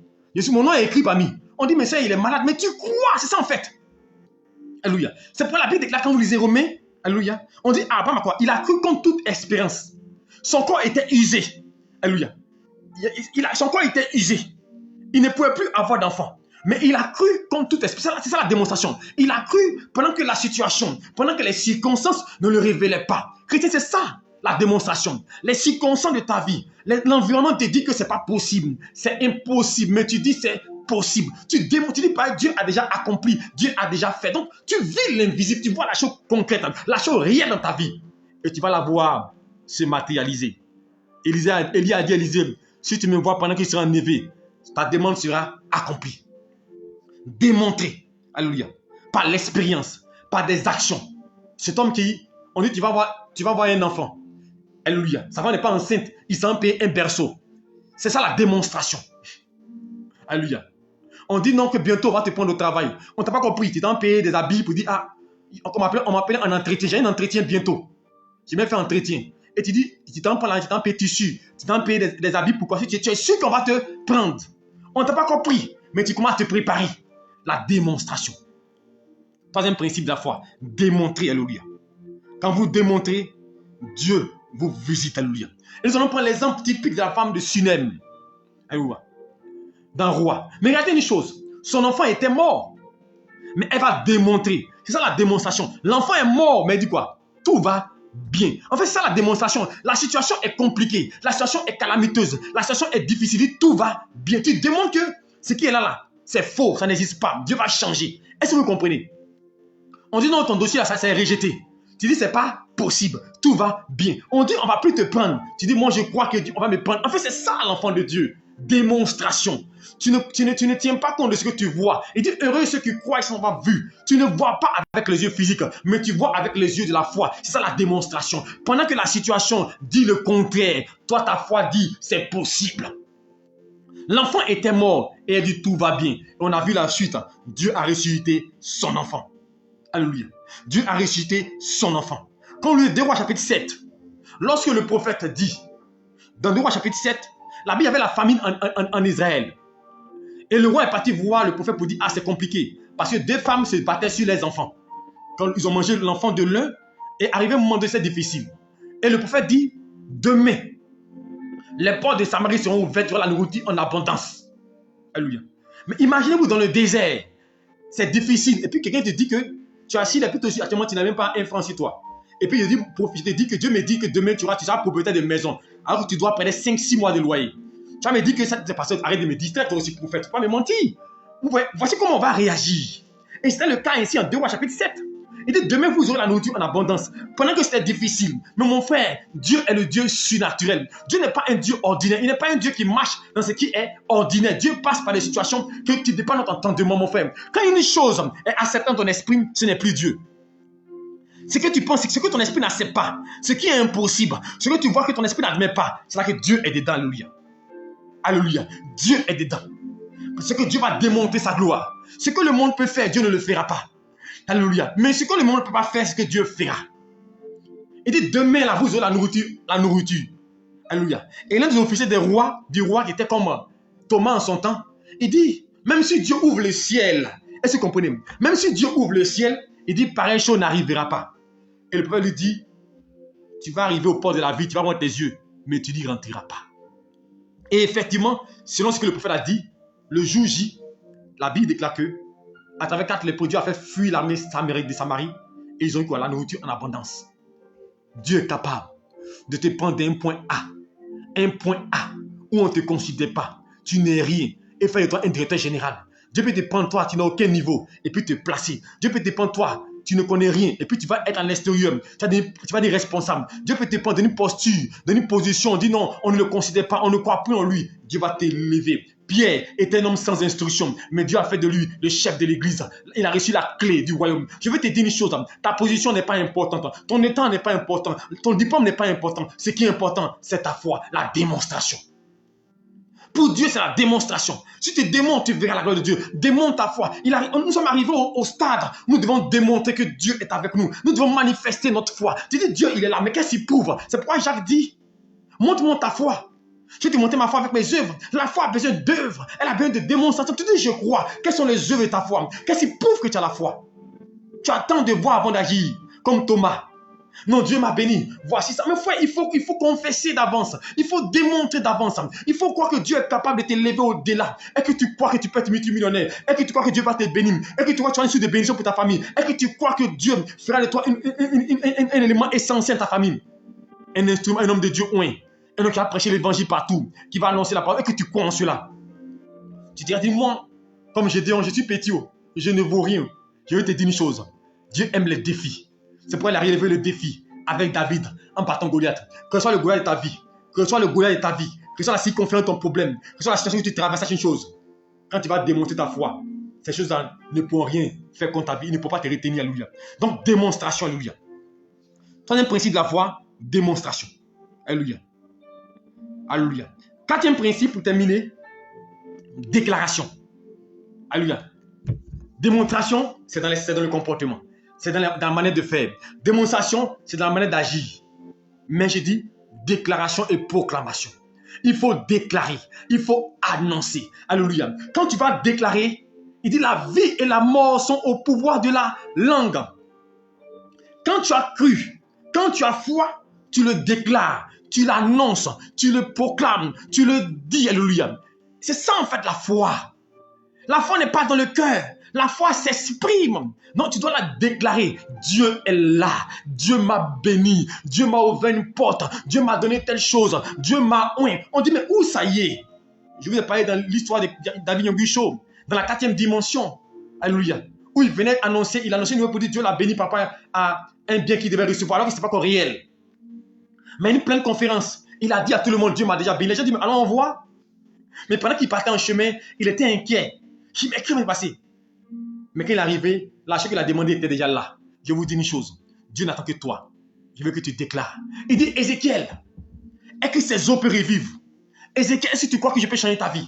Speaker 1: Mon nom est écrit parmi. On dit, mais ça, il est malade. Mais tu crois, c'est ça en fait. Alléluia. C'est pour la Bible déclare quand vous lisez Romains. Alléluia. On dit, Abraham, quoi? Il a cru contre toute espérance. Son corps était usé. Alléluia. Son corps était usé. Il ne pouvait plus avoir d'enfant. Mais il a cru contre toute espérance. C'est ça la démonstration. Il a cru pendant que la situation, pendant que les circonstances ne le révélaient pas. Chrétien, c'est ça la démonstration. Les circonstances de ta vie, l'environnement te dit que ce n'est pas possible. C'est impossible. Mais tu dis, possible. Tu démontres, tu dis pas, Dieu a déjà accompli, Dieu a déjà fait. Donc, tu vis l'invisible, tu vois la chose concrète, la chose réelle dans ta vie. Et tu vas la voir se matérialiser. Élie a dit à Élisée, si tu me vois pendant qu'il sera enlevé, ta demande sera accomplie. Démontré, alléluia, par l'expérience, par des actions. Cet homme qui, on dit, tu vas voir un enfant. Alléluia. Sa femme n'est pas enceinte, il s'en paye un berceau. C'est ça la démonstration. Alléluia. On dit non que bientôt on va te prendre au travail. On t'a pas compris, tu t'en payé des habits pour dire, ah, on m'appelle en entretien, j'ai un entretien bientôt. J'ai même fait un entretien. Et tu dis, tu t'en payes tissu, tu t'en payes des habits, pourquoi? Tu es sûr qu'on va te prendre. On t'a pas compris, mais tu commences à te préparer. La démonstration. Troisième principe de la foi, démontrer, alléluia. Quand vous démontrez, Dieu vous visite, alléluia. Et nous allons prendre l'exemple typique de la femme de Sunem, alléluia, d'un roi. Mais regardez une chose, son enfant était mort, mais elle va démontrer. C'est ça la démonstration. L'enfant est mort, mais elle dit quoi? Tout va bien. En fait, c'est ça la démonstration. La situation est compliquée, la situation est calamiteuse, la situation est difficile, tout va bien. Tu démontres que ce qui est là, c'est faux, ça n'existe pas. Dieu va changer. Est-ce que vous comprenez? On dit non, ton dossier là, ça c'est rejeté. Tu dis c'est pas possible, tout va bien. On dit on va plus te prendre. Tu dis moi je crois que Dieu, on va me prendre. En fait c'est ça l'enfant de Dieu. Démonstration. Tu ne tiens pas compte de ce que tu vois. Il dit heureux ceux qui croient et sont pas vus. Tu ne vois pas avec les yeux physiques, mais tu vois avec les yeux de la foi. C'est ça la démonstration. Pendant que la situation dit le contraire, toi ta foi dit c'est possible. L'enfant était mort et elle dit tout va bien. Et on a vu la suite. Dieu a ressuscité son enfant. Alléluia. Dieu a ressuscité son enfant. Quand on lit 2 Rois chapitre 7, lorsque le prophète dit, dans 2 Rois chapitre 7, la Bible avait la famine en Israël. Et le roi est parti voir le prophète pour dire, ah c'est compliqué. Parce que 2 femmes se battaient sur les enfants. Quand ils ont mangé l'enfant de l'un, et arrivé un moment de c'est difficile. Et le prophète dit, demain, les portes de Samarie seront ouvertes vers la nourriture en abondance. Alléluia. Mais imaginez-vous dans le désert, c'est difficile. Et puis quelqu'un te dit que tu as assis, et puis actuellement tu n'as même pas un franc sur toi. Et puis il te dit que Dieu me dit que demain tu seras propriétaire de maison. Alors que tu dois prendre 5-6 mois de loyer. Tu vas me dire que ça, c'est parce que arrête de me distraire, toi aussi prophète. Tu ne peux pas me mentir. Voici comment on va réagir. Et c'était le cas ici en 2 Rois chapitre 7. Il dit demain vous aurez la nourriture en abondance. Pendant que c'était difficile. Mais mon frère, Dieu est le Dieu surnaturel. Dieu n'est pas un Dieu ordinaire. Il n'est pas un Dieu qui marche dans ce qui est ordinaire. Dieu passe par des situations qui dépendent de notre entendement, mon frère. Quand une chose est acceptée dans ton esprit, ce n'est plus Dieu. Ce que tu penses, ce que ton esprit n'accepte pas, ce qui est impossible, ce que tu vois que ton esprit n'admet pas, c'est là que Dieu est dedans, alléluia. Alléluia. Dieu est dedans. Parce que Dieu va démontrer sa gloire. Ce que le monde peut faire, Dieu ne le fera pas. Alléluia. Mais ce que le monde ne peut pas faire, c'est ce que Dieu fera. Il dit demain, là, vous aurez la nourriture. La nourriture. Alléluia. Et l'un des officiers du roi qui était comme Thomas en son temps, il dit, même si Dieu ouvre le ciel, est-ce que vous comprenez? Même si Dieu ouvre le ciel, il dit, pareille chose n'arrivera pas. Et le prophète lui dit, tu vas arriver au port de la vie, tu vas voir tes yeux, mais tu n'y rentreras pas. Et effectivement, selon ce que le prophète a dit, le jour J, la Bible déclare que, à travers 4 lépreux, Dieu a fait fuir l'armée de Samarie, et ils ont eu quoi? La nourriture en abondance. Dieu est capable de te prendre d'un point A, où on ne te considère pas, tu n'es rien, et faire de toi un directeur général. Dieu peut te prendre toi, tu n'as aucun niveau, et puis te placer. Dieu peut te prendre toi, tu ne connais rien, et puis tu vas être en l'extérieur, tu vas être responsable. Dieu peut te prendre dans une posture, dans une position, on dit non, on ne le considère pas, on ne croit plus en lui. Dieu va t'élever. Pierre est un homme sans instruction, mais Dieu a fait de lui le chef de l'église. Il a reçu la clé du royaume. Je veux te dire une chose, ta position n'est pas importante, ton état n'est pas important, ton diplôme n'est pas important. Ce qui est important, c'est ta foi, la démonstration. Pour Dieu, c'est la démonstration. Si tu démontres, tu verras la gloire de Dieu. Démontre ta foi. Nous sommes arrivés au stade. Nous devons démontrer que Dieu est avec nous. Nous devons manifester notre foi. Tu dis, Dieu, il est là. Mais qu'est-ce qu'il prouve? C'est pourquoi Jacques dit, montre-moi ta foi. Je vais te montrer ma foi avec mes œuvres. La foi a besoin d'œuvres. Elle a besoin de démonstration. Tu dis, je crois. Quelles sont les œuvres de ta foi? Qu'est-ce qui prouve que tu as la foi? Tu attends de voir avant d'agir. Comme Thomas. Non, Dieu m'a béni. Voici ça. Mais frère, il faut confesser d'avance. Il faut démontrer d'avance. Il faut croire que Dieu est capable de t'élever au-delà. Et que tu crois que tu peux être multimillionnaire. Et que tu crois que Dieu va te bénir. Et que tu crois que tu as une source de bénédiction pour ta famille. Et que tu crois que Dieu fera de toi un élément essentiel de ta famille. Un instrument, un homme de Dieu oint. Un homme qui va prêcher l'évangile partout. Qui va annoncer la parole. Et que tu crois en cela. Tu diras, dis-moi, Comme Gédéon, je suis petit, oh, je ne vaux rien. Je vais te dire une chose. Dieu aime les défis. C'est pourquoi il a relevé le défi avec David en battant Goliath. Que ce soit le Goliath de ta vie, que ce soit le Goliath de ta vie, que ce soit la circonférence de ton problème, que ce soit la situation que tu traverses, sache une chose. Quand tu vas démontrer ta foi, ces choses-là ne pourront rien faire contre ta vie. Ils ne pourront pas te retenir, alléluia. Donc, démonstration, alléluia. Troisième principe de la foi, démonstration. Alléluia. Alléluia. Quatrième principe, pour terminer, déclaration. Alléluia. Démonstration, c'est dans le comportement. C'est dans la manière de faire. Démonstration, c'est dans la manière d'agir. Mais je dis déclaration et proclamation. Il faut déclarer. Il faut annoncer. Alléluia. Quand tu vas déclarer, il dit la vie et la mort sont au pouvoir de la langue. Quand tu as cru, quand tu as foi, tu le déclares, tu l'annonces, tu le proclames, tu le dis. Alléluia. C'est ça en fait la foi. La foi n'est pas dans le cœur. La foi s'exprime. Non, tu dois la déclarer. Dieu est là. Dieu m'a béni. Dieu m'a ouvert une porte. Dieu m'a donné telle chose. Dieu m'a oint. On dit, mais où ça y est? Je vous ai parlé dans l'histoire de David Yonguicho, dans la 4e dimension. Alléluia. Où il venait annoncer, il annonçait une nouvelle pour dire Dieu l'a béni par rapport à un bien qu'il devait recevoir, alors que ce n'est pas encore réel. Mais une pleine conférence, il a dit à tout le monde, Dieu m'a déjà béni. Les gens disent, mais allons on voit. Mais pendant qu'il partait en chemin, il était inquiet. Il dit, mais qu'est-ce qui va passer? Mais quand il est arrivé, la chose qu'il a demandé était déjà là. Je vous dis une chose. Dieu n'attend que toi. Je veux que tu déclares. Il dit, Ézéchiel, est-ce que ces eaux peuvent revivre? Ézéchiel, est-ce que tu crois que je peux changer ta vie?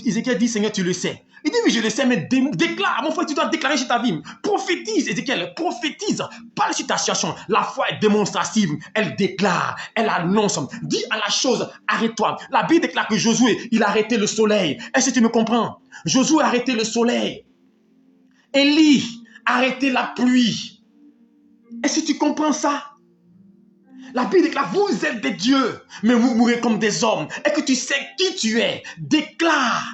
Speaker 1: Ézéchiel dit, Seigneur, tu le sais. Il dit, oui, je le sais, mais déclare. Mon frère, tu dois déclarer sur ta vie. Prophétise, Ézéchiel, prophétise. Parle sur ta situation. La foi est démonstrative. Elle déclare, elle annonce. Dis à la chose, arrête-toi. La Bible déclare que Josué, il a arrêté le soleil. Est-ce que tu me comprends? Josué a arrêté le soleil. Élie a arrêté la pluie. Est-ce que tu comprends ça? La Bible déclare, vous êtes des dieux, mais vous mourrez comme des hommes. Est-ce que tu sais qui tu es? Déclare.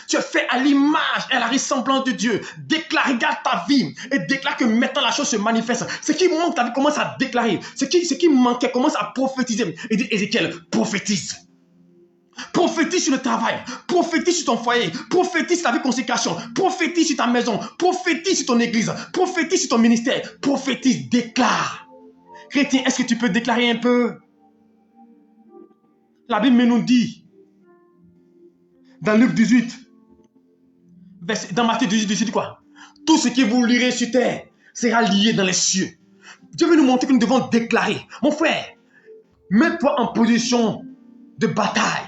Speaker 1: Tu es fait à l'image et à la ressemblance de Dieu. Déclare, regarde ta vie et déclare que maintenant la chose se manifeste. Ce qui manque, ta vie commence à déclarer. Ce qui manquait commence à prophétiser. Et dit, Ézéchiel, prophétise. Prophétise sur le travail, prophétise sur ton foyer, prophétise sur ta vie de consécration, prophétise sur ta maison, prophétise sur ton église, prophétise sur ton ministère, prophétise, déclare. Chrétien, est-ce que tu peux déclarer un peu? La Bible nous dit, dans Luc 18, dans Matthieu 18, quoi? Tout ce que vous lirez sur terre sera lié dans les cieux. Dieu veut nous montrer que nous devons déclarer. Mon frère, mets-toi en position de bataille.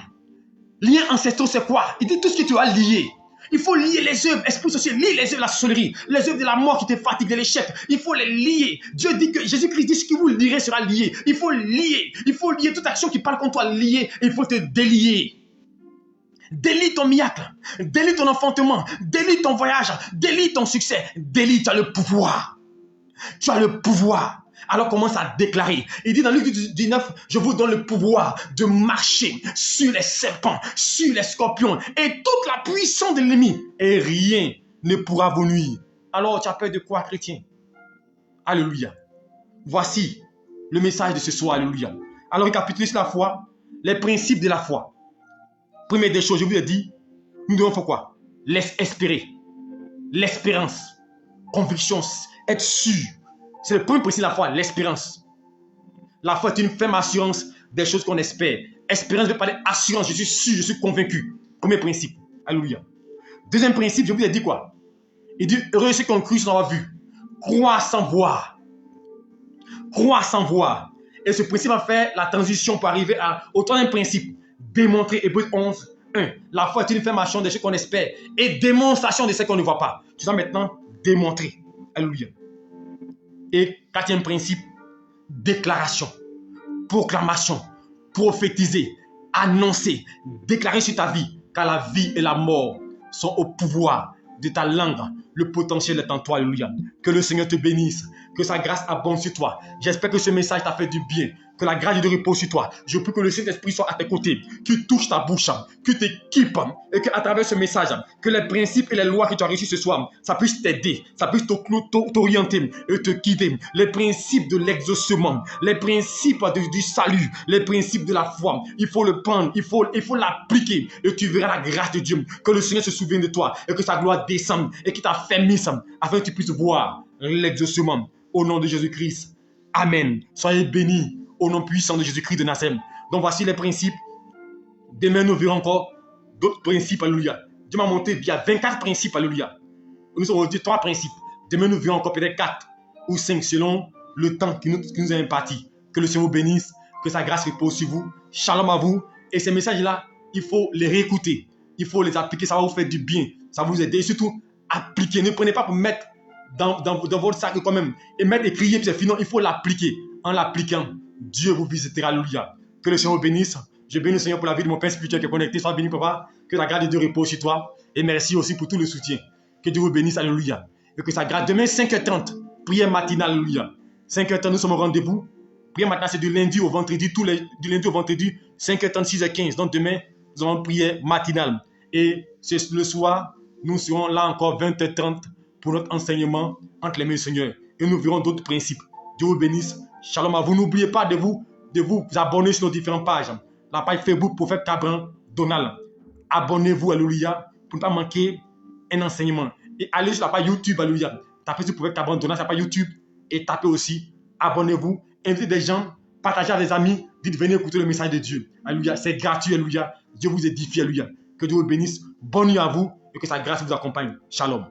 Speaker 1: Lien ancestraux, c'est quoi? Il dit tout ce que tu as lié. Il faut lier les œuvres, esprit social, lier les œuvres de la sorcellerie, les œuvres de la mort qui te fatigue, de l'échec. Il faut les lier. Dieu dit que Jésus-Christ dit ce que vous lirez sera lié. Il faut lier. Il faut lier toute action qui parle contre toi, lier. Il faut te délier. Délie ton miracle, délie ton enfantement, délie ton voyage, délie ton succès, délie, tu as le pouvoir. Tu as le pouvoir. Alors commence à déclarer. Il dit dans Luc 19, je vous donne le pouvoir de marcher sur les serpents, sur les scorpions et toute la puissance de l'ennemi. Et rien ne pourra vous nuire. Alors tu as peur de quoi, chrétien? Alléluia. Voici le message de ce soir, alléluia. Alors récapitulez sur la foi, les principes de la foi. Première des choses, je vous ai dit, nous devons faire quoi? Espérer. L'espérance. Conviction, être sûr. C'est le premier principe de la foi, l'espérance. La foi est une ferme assurance des choses qu'on espère. Espérance veut parler assurance, je suis sûr, je suis convaincu. Premier principe. Alléluia. Deuxième principe, je vous ai dit quoi? Il dit, heureux ceux qui ont cru sans avoir vu. Croire sans voir. Croire sans voir. Et ce principe va faire la transition pour arriver au troisième principe. Démontrer, Hébreux 11, 1. La foi est une ferme assurance des choses qu'on espère et démonstration de ce qu'on ne voit pas. Tu dois maintenant démontrer. Alléluia. Et quatrième principe, déclaration, proclamation, prophétiser, annoncer, déclarer sur ta vie, car la vie et la mort sont au pouvoir de ta langue. Le potentiel est en toi, alléluia. Que le Seigneur te bénisse. Que sa grâce abonde sur toi. J'espère que ce message t'a fait du bien. Que la grâce de Dieu repose sur toi. Je prie que le Saint-Esprit soit à tes côtés, qu'il touche ta bouche, qu'il t'équipe, et qu'à travers ce message, que les principes et les lois que tu as reçus ce soir, ça puisse t'aider, ça puisse t'orienter et te guider. Les principes de l'exaucement, les principes du salut, les principes de la foi, il faut le prendre, il faut l'appliquer, et tu verras la grâce de Dieu. Que le Seigneur se souvienne de toi, et que sa gloire descende, et qu'il t'affermisse, afin que tu puisses voir l'exaucement. Au nom de Jésus-Christ. Amen. Soyez bénis. Au nom puissant de Jésus-Christ de Nazareth. Donc voici les principes. Demain, nous verrons encore d'autres principes. Alléluia. Dieu m'a monté via 24 principes. Alléluia. Nous avons dit 3 principes. Demain, nous verrons encore peut-être 4 ou 5 selon le temps qui nous a imparti. Que le Seigneur vous bénisse. Que sa grâce repose sur vous. Shalom à vous. Et ces messages-là, il faut les réécouter. Il faut les appliquer. Ça va vous faire du bien. Ça va vous aider. Et surtout, appliquer. Ne prenez pas pour mettre dans votre sac quand même. Et mettre et crier, puis c'est fini. Il faut l'appliquer. En l'appliquant, Dieu vous visitera. Alléluia. Que le Seigneur vous bénisse. Je bénis le Seigneur pour la vie de mon Père spirituel qui est connecté. Sois béni, papa. Que la grâce de Dieu repose sur toi. Et merci aussi pour tout le soutien. Que Dieu vous bénisse. Alléluia. Et que sa grâce. Demain, 5h30. Prière matinale. Alléluia. 5h30, nous sommes au rendez-vous. Prière matinale, c'est du lundi au vendredi. Du lundi au vendredi. 5h30, 6h15. Donc demain, nous avons prière matinale. Et c'est le soir, nous serons là encore 20h30 pour notre enseignement entre les mains du Seigneur. Et nous verrons d'autres principes. Dieu vous bénisse. Shalom à vous. N'oubliez pas de vous abonner sur nos différentes pages. La page Facebook Prophète Cabran Donald. Abonnez-vous, alléluia, pour ne pas manquer un enseignement. Et allez sur la page YouTube, alléluia. Tapez sur Prophète Cabran Donald, sur la page YouTube. Et tapez aussi, abonnez-vous. Invitez des gens, partagez à des amis. Dites, venez écouter le message de Dieu. Alléluia. C'est gratuit, alléluia. Dieu vous édifie, alléluia. Que Dieu vous bénisse. Bonne nuit à vous et que sa grâce vous accompagne. Shalom.